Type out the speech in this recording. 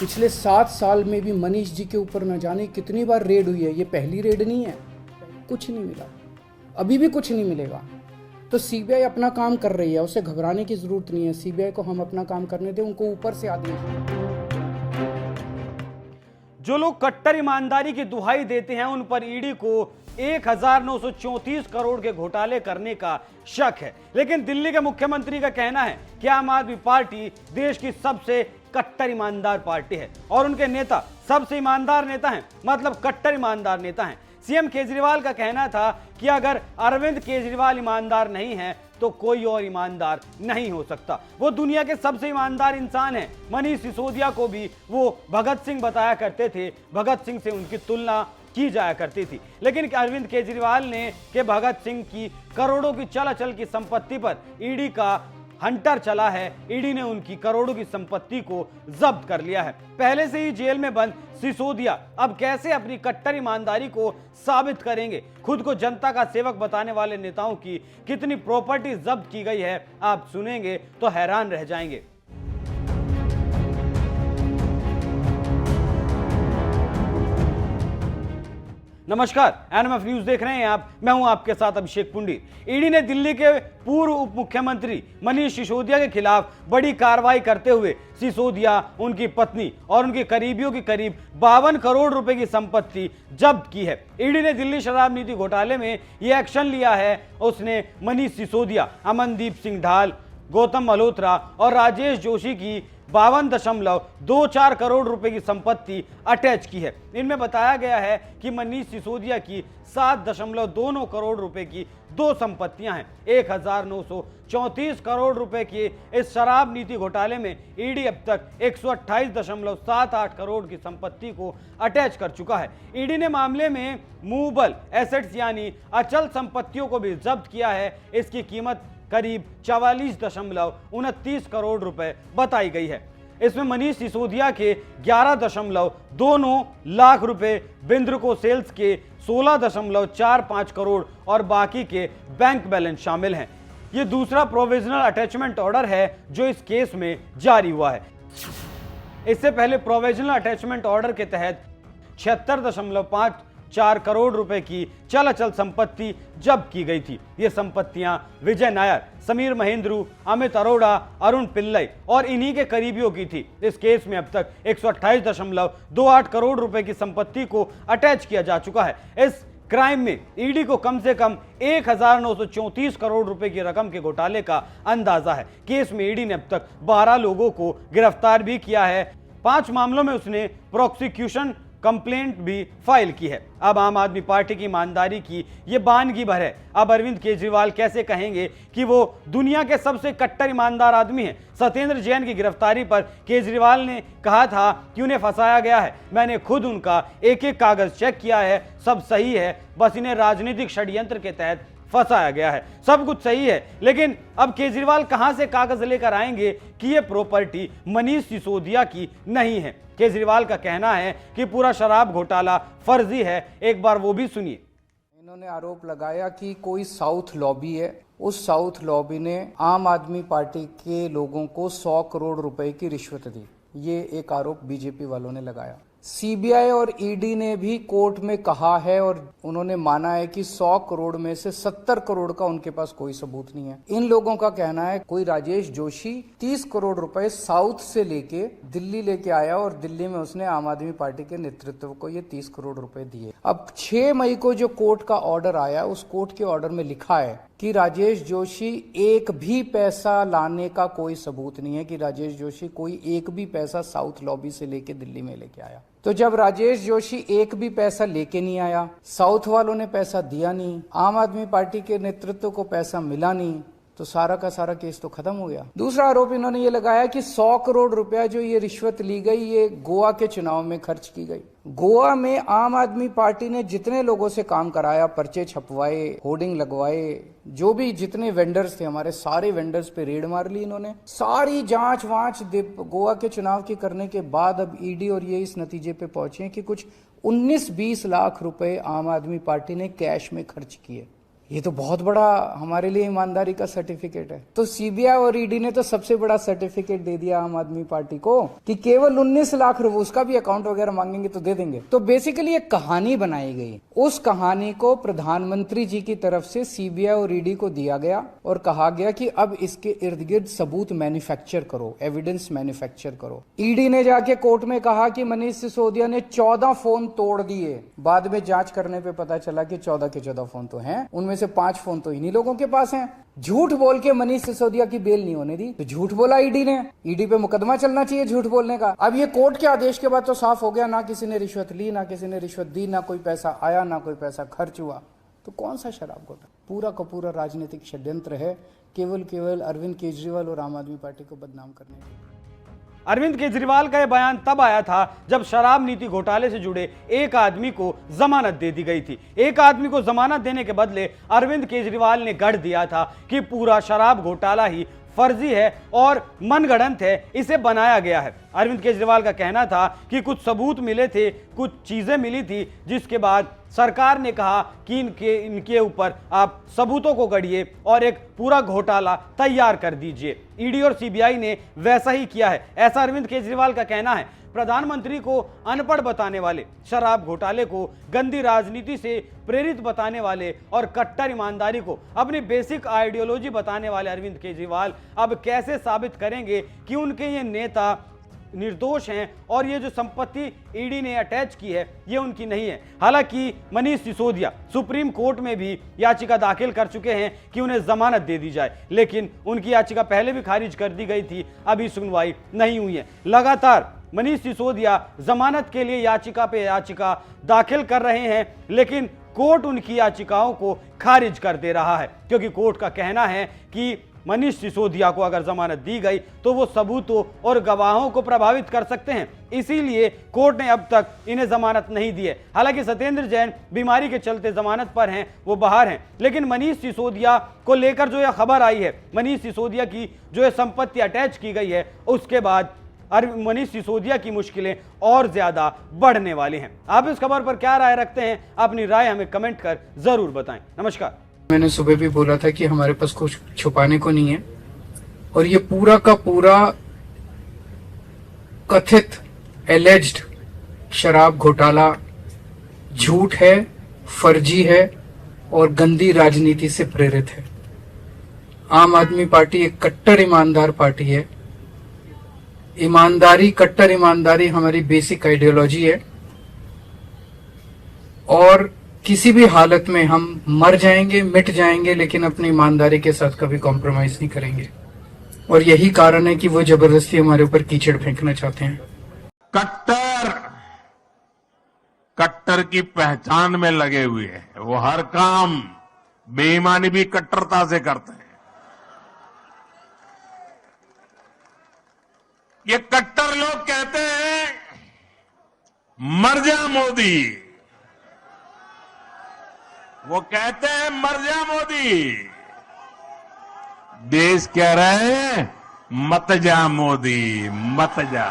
पिछले 7 साल में भी मनीष जी के ऊपर न जाने कितनी बार रेड हुई है। ये पहली रेड नहीं है, कुछ नहीं मिला, अभी भी कुछ नहीं मिलेगा। तो सीबीआई अपना काम कर रही है, उसे घबराने की जरूरत नहीं है। सीबीआई को हम अपना काम करने दें, उनको ऊपर से आदेश। जो लोग कट्टर ईमानदारी की दुहाई देते हैं उन पर ईडी को 1934 करोड़ के घोटाले करने का शक है, लेकिन दिल्ली के मुख्यमंत्री का कहना है कि आम आदमी पार्टी देश की सबसे कट्टर ईमानदार पार्टी है और उनके नेता सबसे ईमानदार नेता हैं, मतलब कट्टर ईमानदार नेता हैं। सीएम केजरीवाल का कहना था कि अगर अरविंद केजरीवाल ईमानदार नहीं है तो कोई और ईमानदार नहीं हो सकता। वो दुनिया के सबसे ईमानदार इंसान हैं। मनीष सिसोदिया को भी वो भगत सिंह बताया करते थे, भगत सिंह से उनकी तुलना की जाया करती थी। लेकिन अरविंद केजरीवाल ने कि भगत सिंह की करोड़ों की चलाचल की संपत्ति पर ईडी का हंटर चला है, ईडी ने उनकी करोड़ों की संपत्ति को जब्त कर लिया है। पहले से ही जेल में बंद सिसोदिया अब कैसे अपनी कट्टर ईमानदारी को साबित करेंगे? खुद को जनता का सेवक बताने वाले नेताओं की कितनी प्रॉपर्टी जब्त की गई है, आप सुनेंगे तो हैरान रह जाएंगे। नमस्कार, एनएमएफ न्यूज देख रहे हैं आप, मैं हूं आपके साथ अभिषेक पुंडीर। ईडी ने दिल्ली के पूर्व उप मुख्यमंत्री मनीष सिसोदिया के खिलाफ बड़ी कार्रवाई करते हुए सिसोदिया, उनकी पत्नी और उनके करीबियों की करीब 52 करोड़ रुपए की संपत्ति जब्त की है। ईडी ने दिल्ली शराब नीति घोटाले में यह एक्शन लिया है। उसने मनीष सिसोदिया, अमनदीप सिंह ढाल, गौतम मल्होत्रा और राजेश जोशी की 52.24 करोड़ रुपए की संपत्ति अटैच की है। इनमें बताया गया है कि मनीष सिसोदिया की 7.29 करोड़ रुपए की दो संपत्तियां हैं। 1934 करोड़ रुपए के इस शराब नीति घोटाले में ईडी अब तक 128.78 करोड़ की संपत्ति को अटैच कर चुका है। ईडी ने मामले में मूवेबल एसेट्स यानी अचल संपत्तियों को भी जब्त किया है। इसकी कीमत करीब 44.29 करोड़ रुपए बताई गई है। इसमें मनीष सिसोदिया के 11.29 लाख रुपए, बिंद्रको सेल्स के 16.45 करोड़ और बाकी के बैंक बैलेंस शामिल हैं। यह दूसरा प्रोविजनल अटैचमेंट ऑर्डर है जो इस केस में जारी हुआ है। इससे पहले प्रोविजनल अटैचमेंट ऑर्डर के तहत 76.54 करोड़ रुपए की चल अचल संपत्ति जब्त की गई थी। ये संपत्तियां विजय नायर, समीर महेंद्रू, अमित अरोड़ा, अरुण पिल्लई और इन्हीं के करीबियों की थी। इस केस में अब तक 128.28 करोड़ रुपए की संपत्ति को अटैच किया जा चुका है। इस क्राइम में ईडी को कम से कम 1934 करोड़ रुपए की रकम के घोटाले का अंदाजा है। केस में ईडी ने अब तक 12 लोगों को गिरफ्तार भी किया है। 5 मामलों में उसने प्रोसिक्यूशन कंप्लेंट भी फाइल की है। अब आम आदमी पार्टी की ईमानदारी की ये बानगी भर है। अब अरविंद केजरीवाल कैसे कहेंगे कि वो दुनिया के सबसे कट्टर ईमानदार आदमी हैं? सत्येंद्र जैन की गिरफ्तारी पर केजरीवाल ने कहा था कि उन्हें फंसाया गया है। मैंने खुद उनका एक एक कागज चेक किया है, सब सही है, बस इन्हें राजनीतिक षड्यंत्र के तहत फंसाया गया है। सब कुछ सही है, लेकिन अब केजरीवाल कहां से कागज लेकर आएंगे कि यह प्रॉपर्टी मनीष सिसोदिया की नहीं है? केजरीवाल का कहना है कि पूरा शराब घोटाला फर्जी है। एक बार वो भी सुनिए। इन्होंने आरोप लगाया कि कोई साउथ लॉबी है, उस साउथ लॉबी ने आम आदमी पार्टी के लोगों को 100 करोड़ रुपए की रिश्वत दी। ये एक आरोप बीजेपी वालों ने लगाया। सीबीआई और ईडी ने भी कोर्ट में कहा है और उन्होंने माना है कि 100 करोड़ में से 70 करोड़ का उनके पास कोई सबूत नहीं है। इन लोगों का कहना है कोई राजेश जोशी 30 करोड़ रुपए साउथ से लेके दिल्ली लेके आया और दिल्ली में उसने आम आदमी पार्टी के नेतृत्व को ये 30 करोड़ रुपए दिए। अब 6 मई को जो कोर्ट का ऑर्डर आया, उस कोर्ट के ऑर्डर में लिखा है कि राजेश जोशी एक भी पैसा लाने का कोई सबूत नहीं है, कि राजेश जोशी कोई एक भी पैसा साउथ लॉबी से लेके दिल्ली में लेके आया। तो जब राजेश जोशी एक भी पैसा लेके नहीं आया, साउथ वालों ने पैसा दिया नहीं, आम आदमी पार्टी के नेतृत्व को पैसा मिला नहीं, तो सारा का सारा केस तो खत्म हो गया। दूसरा आरोप इन्होंने ये लगाया कि 100 करोड़ रुपया जो ये रिश्वत ली गई, ये गोवा के चुनाव में खर्च की गई। गोवा में आम आदमी पार्टी ने जितने लोगों से काम कराया, पर्चे छपवाए, होर्डिंग लगवाए, जो भी जितने वेंडर्स थे हमारे, सारे वेंडर्स पे रेड मार ली इन्होंने। सारी जांच वांच गोवा के चुनाव की करने के बाद अब ईडी और ये इस नतीजे पे पहुंचे कि कुछ 19-20 लाख रुपए आम आदमी पार्टी ने कैश में खर्च किए। ये तो बहुत बड़ा हमारे लिए ईमानदारी का सर्टिफिकेट है। तो सीबीआई और ईडी ने तो सबसे बड़ा सर्टिफिकेट दे दिया आम आदमी पार्टी को कि केवल 19 लाख रुपए, उसका भी अकाउंट वगैरह मांगेंगे तो दे देंगे। तो बेसिकली एक कहानी बनाई गई, उस कहानी को प्रधानमंत्री जी की तरफ से सीबीआई और ईडी को दिया गया और कहा गया कि अब इसके इर्द गिर्द सबूत मैन्युफैक्चर करो, एविडेंस मैन्युफैक्चर करो। ईडी ने जाके कोर्ट में कहा कि मनीष सिसोदिया ने 14 फोन तोड़ दिए। बाद में जांच करने पे पता चला कि 14 के 14 फोन तो हैं, उनमें से 5 फोन तो इन्हीं लोगों के पास हैं। झूठ बोल के मनीष सिसोदिया की बेल नहीं होने दी, तो झूठ बोला ईडी ने। ईडी पे मुकदमा चलना चाहिए झूठ बोलने का। अब ये कोर्ट के आदेश के बाद तो साफ हो गया, ना किसी ने रिश्वत ली, ना किसी ने रिश्वत दी, ना कोई पैसा आया, ना कोई पैसा खर्च हुआ। तो कौन सा शराब घोटाला? पूरा का पूरा राजनीतिक षड्यंत्र है, केवल अरविंद केजरीवाल और आम आदमी पार्टी को बदनाम करने के लिए। अरविंद केजरीवाल का यह बयान तब आया था जब शराब नीति घोटाले से जुड़े एक आदमी को जमानत दे दी गई थी। एक आदमी को जमानत देने के बदले अरविंद केजरीवाल ने गढ़ दिया था कि पूरा शराब घोटाला ही फर्जी है और मनगढ़ंत है, इसे बनाया गया है। अरविंद केजरीवाल का कहना था कि कुछ सबूत मिले थे, कुछ चीजें मिली थी, जिसके बाद सरकार ने कहा कि इनके ऊपर आप सबूतों को गढ़िए और एक पूरा घोटाला तैयार कर दीजिए। ईडी और सीबीआई ने वैसा ही किया है, ऐसा अरविंद केजरीवाल का कहना है। प्रधानमंत्री को अनपढ़ बताने वाले, शराब घोटाले को गंदी राजनीति से प्रेरित बताने वाले और कट्टर ईमानदारी को अपनी बेसिक आइडियोलॉजी बताने वाले अरविंद केजरीवाल अब कैसे साबित करेंगे कि उनके ये नेता निर्दोष हैं और ये जो संपत्ति ईडी ने अटैच की है ये उनकी नहीं है। हालांकि मनीष सिसोदिया सुप्रीम कोर्ट में भी याचिका दाखिल कर चुके हैं कि उन्हें जमानत दे दी जाए, लेकिन उनकी याचिका पहले भी खारिज कर दी गई थी, अभी सुनवाई नहीं हुई है। लगातार मनीष सिसोदिया जमानत के लिए याचिका पे याचिका दाखिल कर रहे हैं, लेकिन कोर्ट उनकी याचिकाओं को खारिज कर दे रहा है, क्योंकि कोर्ट का कहना है कि मनीष सिसोदिया को अगर जमानत दी गई तो वो सबूतों और गवाहों को प्रभावित कर सकते हैं, इसीलिए कोर्ट ने अब तक इन्हें जमानत नहीं दी है। हालांकि सत्येंद्र जैन बीमारी के चलते जमानत पर हैं, वो बाहर हैं, लेकिन मनीष सिसोदिया को लेकर जो यह खबर आई है, मनीष सिसोदिया की जो संपत्ति अटैच की गई है, उसके बाद मनीष सिसोदिया की मुश्किलें और ज्यादा बढ़ने वाली हैं। आप इस खबर पर क्या राय रखते हैं? अपनी राय हमें कमेंट कर जरूर बताएं। नमस्कार। मैंने सुबह भी बोला था कि हमारे पास कुछ छुपाने को नहीं है, और ये पूरा का पूरा कथित एलेज्ड शराब घोटाला झूठ है, फर्जी है और गंदी राजनीति से प्रेरित है। आम आदमी पार्टी एक कट्टर ईमानदार पार्टी है। ईमानदारी, कट्टर ईमानदारी हमारी बेसिक आइडियोलॉजी है, और किसी भी हालत में हम मर जाएंगे, मिट जाएंगे, लेकिन अपनी ईमानदारी के साथ कभी कॉम्प्रोमाइज नहीं करेंगे। और यही कारण है कि वो जबरदस्ती हमारे ऊपर कीचड़ फेंकना चाहते हैं। कट्टर की पहचान में लगे हुए हैं। वो हर काम बेईमानी भी कट्टरता से करते हैं। ये कट्टर लोग कहते हैं मर जा मोदी, वो कहते हैं मर जा मोदी। देश कह रहे हैं मत जा मोदी, मत जा।